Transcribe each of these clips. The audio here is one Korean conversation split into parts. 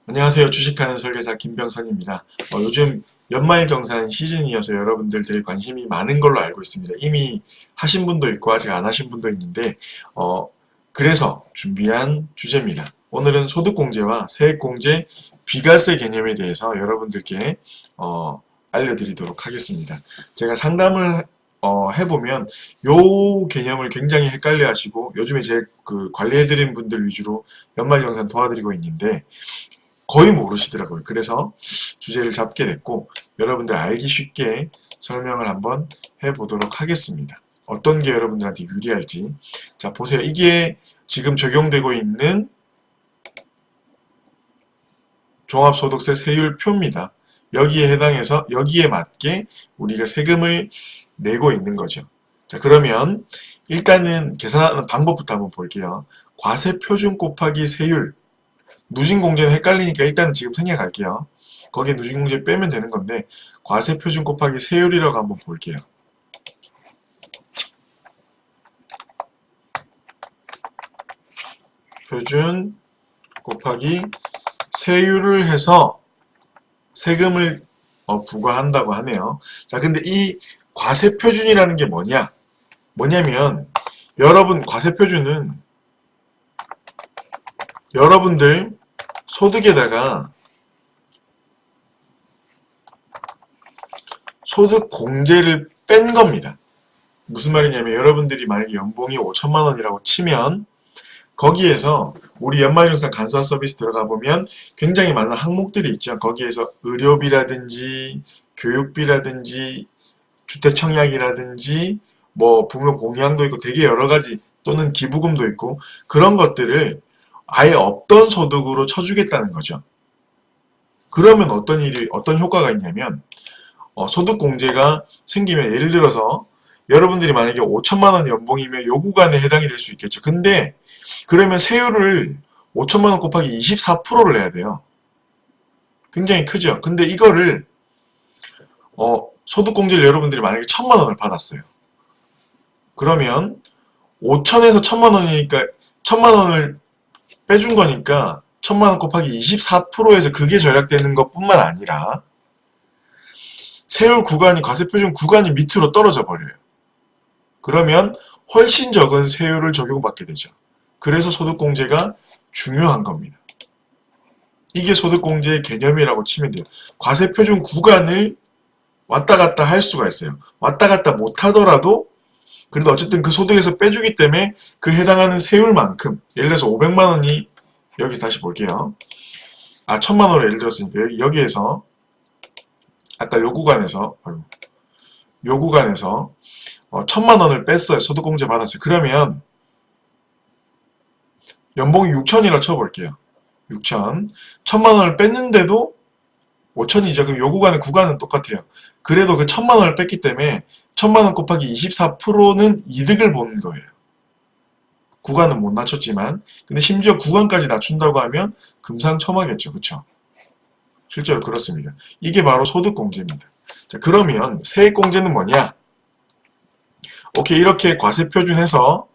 안녕하세요. 주식하는 설계사 김병선입니다. 요즘 연말정산 시즌이어서 여러분들 되게 관심이 많은 걸로 알고 있습니다. 이미 하신 분도 있고 아직 안 하신 분도 있는데 그래서 준비한 주제입니다. 오늘은 소득공제와 세액공제, 비과세 개념에 대해서 여러분들께 알려드리도록 하겠습니다. 제가 상담을 해보면 요 개념을 굉장히 헷갈려 하시고 요즘에 제 관리해드린 분들 위주로 연말정산 도와드리고 있는데 거의 모르시더라고요. 그래서 주제를 잡게 됐고 여러분들 알기 쉽게 설명을 한번 해보도록 하겠습니다. 어떤 게 여러분들한테 유리할지. 자, 보세요. 이게 지금 적용되고 있는 종합소득세 세율표입니다. 여기에 해당해서 여기에 맞게 우리가 세금을 내고 있는 거죠. 자, 그러면 일단은 계산하는 방법부터 한번 볼게요. 과세표준 곱하기 세율. 누진공제는 헷갈리니까 일단은 지금 생략할게요. 거기에 누진공제 빼면 되는 건데 과세표준 곱하기 세율이라고 한번 볼게요. 표준 곱하기 세율을 해서 세금을 부과한다고 하네요. 자, 근데 이 과세표준이라는 게 뭐냐면 여러분 과세표준은 여러분들 소득에다가 소득 공제를 뺀 겁니다. 무슨 말이냐면 여러분들이 만약에 연봉이 5천만 원이라고 치면 거기에서 우리 연말정산 간소화 서비스 들어가 보면 굉장히 많은 항목들이 있죠. 거기에서 의료비라든지 교육비라든지 주택청약이라든지 뭐 부모 공양도 있고 되게 여러 가지 또는 기부금도 있고 그런 것들을 아예 없던 소득으로 쳐주겠다는 거죠. 그러면 어떤 효과가 있냐면 소득공제가 생기면 예를 들어서 여러분들이 만약에 5천만 원 연봉이면 요 구간에 해당이 될 수 있겠죠. 근데 그러면 세율을 5천만 원 곱하기 24%를 내야 돼요. 굉장히 크죠. 근데 이거를 소득공제를 여러분들이 만약에 1천만 원을 받았어요. 그러면 5천에서 1천만 원이니까 1천만 원을 빼준 거니까 1천만 원 곱하기 24%에서 그게 절약되는 것뿐만 아니라 세율 구간이 과세표준 구간이 밑으로 떨어져 버려요. 그러면 훨씬 적은 세율을 적용받게 되죠. 그래서 소득공제가 중요한 겁니다. 이게 소득공제의 개념이라고 치면 돼요. 과세표준 구간을 왔다 갔다 할 수가 있어요. 왔다 갔다 못 하더라도 그래도 어쨌든 그 소득에서 빼주기 때문에 그 해당하는 세율만큼 예를 들어서 500만 원이 여기서 다시 볼게요. 1000만 원을 예를 들었으니까 여기에서 아까 요 구간에서 1000만 원을 뺐어요. 소득공제 받았어요. 그러면 연봉이 6000이라고 쳐볼게요. 6000. 1000만 원을 뺐는데도 5000이죠. 그럼 요 구간은 똑같아요. 그래도 그 1000만 원을 뺐기 때문에 1000만 원 곱하기 24%는 이득을 보는 거예요. 구간은 못 낮췄지만 근데 심지어 구간까지 낮춘다고 하면 금상첨화겠죠. 그쵸? 실제로 그렇습니다. 이게 바로 소득공제입니다. 자, 그러면 세액공제는 뭐냐? 오케이, 이렇게 과세표준해서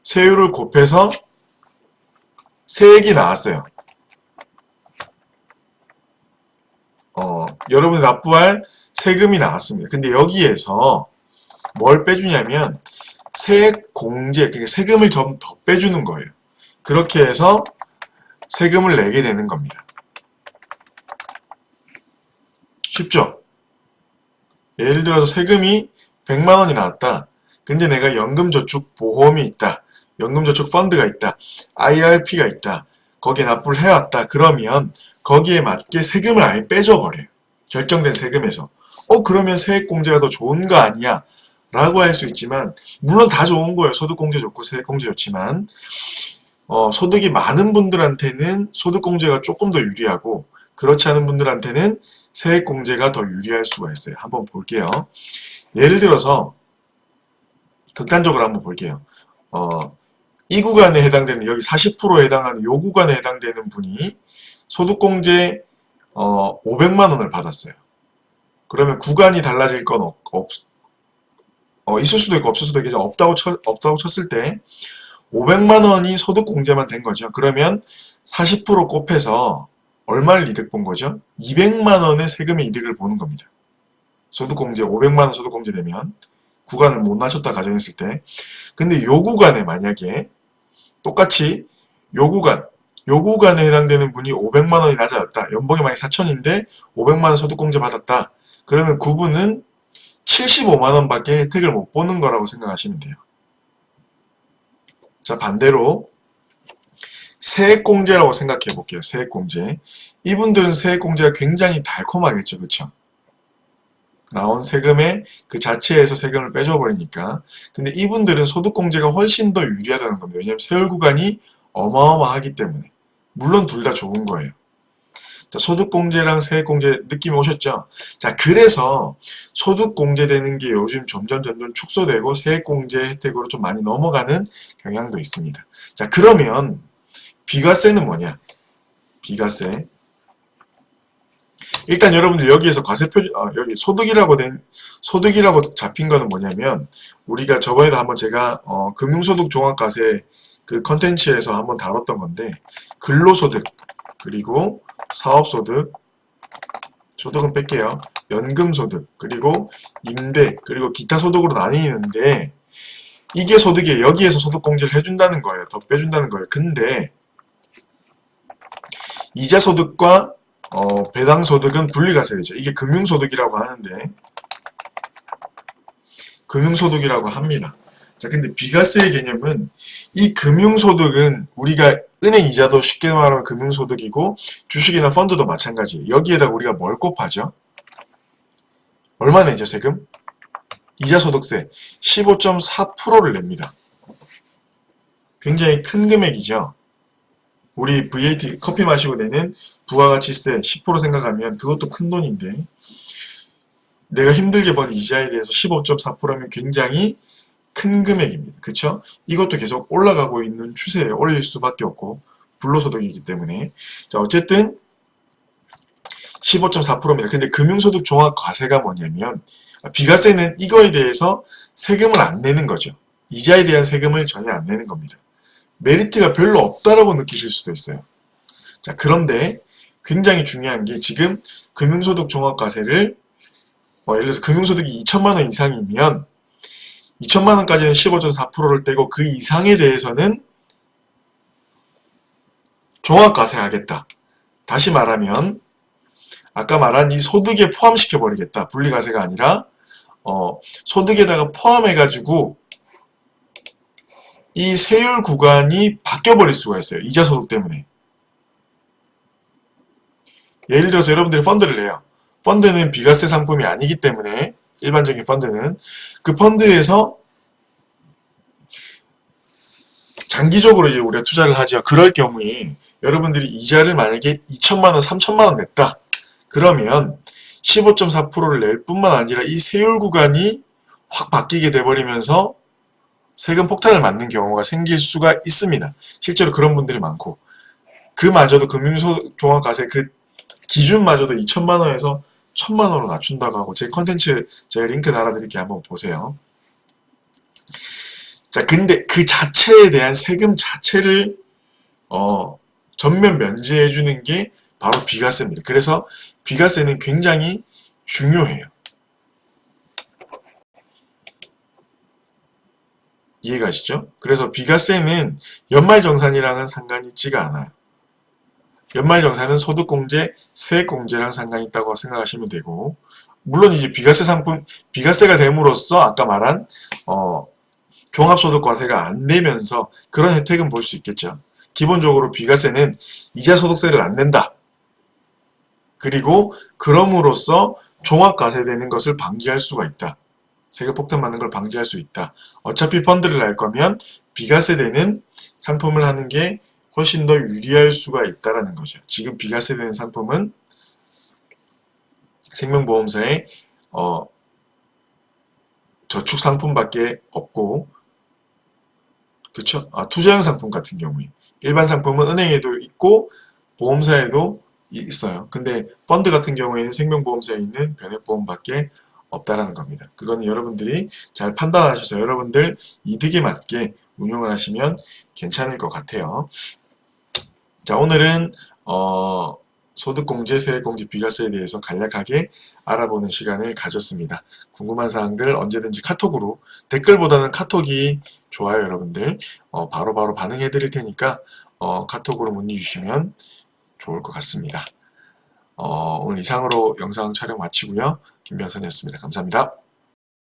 세율을 곱해서 세액이 나왔어요. 여러분이 납부할 세금이 나왔습니다. 근데 여기에서 뭘 빼주냐면 세액공제, 그러니까 세금을 좀 더 빼주는 거예요. 그렇게 해서 세금을 내게 되는 겁니다. 쉽죠? 예를 들어서 세금이 100만 원이 나왔다. 근데 내가 연금저축보험이 있다. 연금저축펀드가 있다. IRP가 있다. 거기에 납부를 해왔다. 그러면 거기에 맞게 세금을 아예 빼줘버려요. 결정된 세금에서. 그러면 세액공제가 더 좋은 거 아니야? 라고 할 수 있지만 물론 다 좋은 거예요. 소득공제 좋고 세액공제 좋지만 소득이 많은 분들한테는 소득공제가 조금 더 유리하고 그렇지 않은 분들한테는 세액공제가 더 유리할 수가 있어요. 한번 볼게요. 예를 들어서 극단적으로 한번 볼게요. 이 구간에 해당되는 여기 40%에 해당하는 이 구간에 해당되는 분이 소득공제 500만 원을 받았어요. 그러면 구간이 달라질 건 있을 수도 있고 없을 수도 있겠죠. 없다고 쳤을 때 500만 원이 소득공제만 된 거죠. 그러면 40% 곱해서 얼마를 이득 본 거죠? 200만 원의 세금의 이득을 보는 겁니다. 소득공제 500만 원 소득공제 되면 구간을 못 맞췄다 가정했을 때, 근데 요 구간에 만약에 똑같이 요 구간에 해당되는 분이 500만 원이 낮아졌다. 연봉이 만약 4천인데 500만 원 소득공제 받았다. 그러면 그분은 75만 원밖에 혜택을 못 보는 거라고 생각하시면 돼요. 자, 반대로 세액공제라고 생각해 볼게요. 세액공제. 이분들은 세액공제가 굉장히 달콤하겠죠. 그쵸? 나온 세금에 그 자체에서 세금을 빼줘 버리니까. 근데 이분들은 소득공제가 훨씬 더 유리하다는 겁니다. 왜냐하면 세율 구간이 어마어마하기 때문에. 물론 둘 다 좋은 거예요. 자, 소득공제랑 세액공제 느낌이 오셨죠? 자, 그래서 소득공제 되는 게 요즘 점점 축소되고 세액공제 혜택으로 좀 많이 넘어가는 경향도 있습니다. 자, 그러면 비과세는 뭐냐? 비과세. 일단 여러분들 여기에서 과세표, 여기 소득이라고 잡힌 거는 뭐냐면, 우리가 저번에도 한번 제가, 금융소득 종합과세 그 컨텐츠에서 한번 다뤘던 건데, 근로소득, 그리고 사업소득, 소득은 뺄게요. 연금소득, 그리고 임대, 그리고 기타 소득으로 나뉘는데, 이게 소득이에요. 여기에서 소득공제를 해준다는 거예요. 더 빼준다는 거예요. 근데, 이자소득과 배당소득은 분리과세되죠. 이게 금융소득이라고 하는데, 금융소득이라고 합니다. 자, 근데 비과세의 개념은, 이 금융소득은 우리가 은행 이자도 쉽게 말하면 금융소득이고, 주식이나 펀드도 마찬가지예요. 여기에다가 우리가 뭘 곱하죠? 얼마 내죠, 세금? 이자소득세 15.4%를 냅니다. 굉장히 큰 금액이죠. 우리 VAT 커피 마시고 내는 부가가치세 10% 생각하면 그것도 큰 돈인데, 내가 힘들게 번 이자에 대해서 15.4%면 굉장히 큰 금액입니다. 그쵸? 이것도 계속 올라가고 있는 추세에 올릴 수밖에 없고, 불로소득이기 때문에. 자, 어쨌든 15.4%입니다. 근데 금융소득 종합과세가 뭐냐면, 비과세는 이거에 대해서 세금을 안 내는 거죠. 이자에 대한 세금을 전혀 안 내는 겁니다. 메리트가 별로 없다라고 느끼실 수도 있어요. 자, 그런데 굉장히 중요한 게, 지금 금융소득 종합과세를 예를 들어서 금융소득이 2천만 원 이상이면 2천만 원까지는 15.4%를 떼고 그 이상에 대해서는 종합과세 하겠다. 다시 말하면 아까 말한 이 소득에 포함시켜 버리겠다. 분리과세가 아니라 소득에다가 포함해가지고 이 세율 구간이 바뀌어버릴 수가 있어요. 이자소득 때문에. 예를 들어서 여러분들이 펀드를 내요. 펀드는 비과세 상품이 아니기 때문에, 일반적인 펀드는 그 펀드에서 장기적으로 이제 우리가 투자를 하죠. 그럴 경우에 여러분들이 이자를 만약에 2천만 원, 3천만 원 냈다. 그러면 15.4%를 낼 뿐만 아니라 이 세율 구간이 확 바뀌게 돼버리면서 세금 폭탄을 맞는 경우가 생길 수가 있습니다. 실제로 그런 분들이 많고, 그마저도 금융종합과세 그 기준마저도 2천만 원에서 1,000만 원으로 낮춘다고 하고, 제 컨텐츠 제가 링크 달아드릴게요. 한번 보세요. 자, 근데 그 자체에 대한 세금 자체를 전면 면제해주는 게 바로 비과세입니다. 그래서 비과세는 굉장히 중요해요. 이해가시죠? 그래서 비과세는 연말정산이랑은 상관이 있지가 않아요. 연말정산은 소득공제, 세액공제랑 상관이 있다고 생각하시면 되고, 물론 이제 비과세 상품, 비과세가 됨으로써 아까 말한 종합소득과세가 안 내면서 그런 혜택은 볼 수 있겠죠. 기본적으로 비과세는 이자소득세를 안 낸다. 그리고 그럼으로써 종합과세되는 것을 방지할 수가 있다. 세금 폭탄 맞는 걸 방지할 수 있다. 어차피 펀드를 낼 거면 비과세되는 상품을 하는 게 훨씬 더 유리할 수가 있다라는 거죠. 지금 비과세되는 상품은 생명보험사의 저축 상품밖에 없고, 그쵸? 투자형 상품 같은 경우에 일반 상품은 은행에도 있고 보험사에도 있어요. 근데 펀드 같은 경우에는 생명보험사에 있는 변액보험밖에 없다라는 겁니다. 그거는 여러분들이 잘 판단하셔서 여러분들 이득에 맞게 운용을 하시면 괜찮을 것 같아요. 자, 오늘은 소득공제, 세액공제, 비과세에 대해서 간략하게 알아보는 시간을 가졌습니다. 궁금한 사항들 언제든지 카톡으로, 댓글보다는 카톡이 좋아요, 여러분들. 바로바로 반응해 드릴 테니까 카톡으로 문의 주시면 좋을 것 같습니다. 오늘 이상으로 영상 촬영 마치고요. 김병선이었습니다. 감사합니다.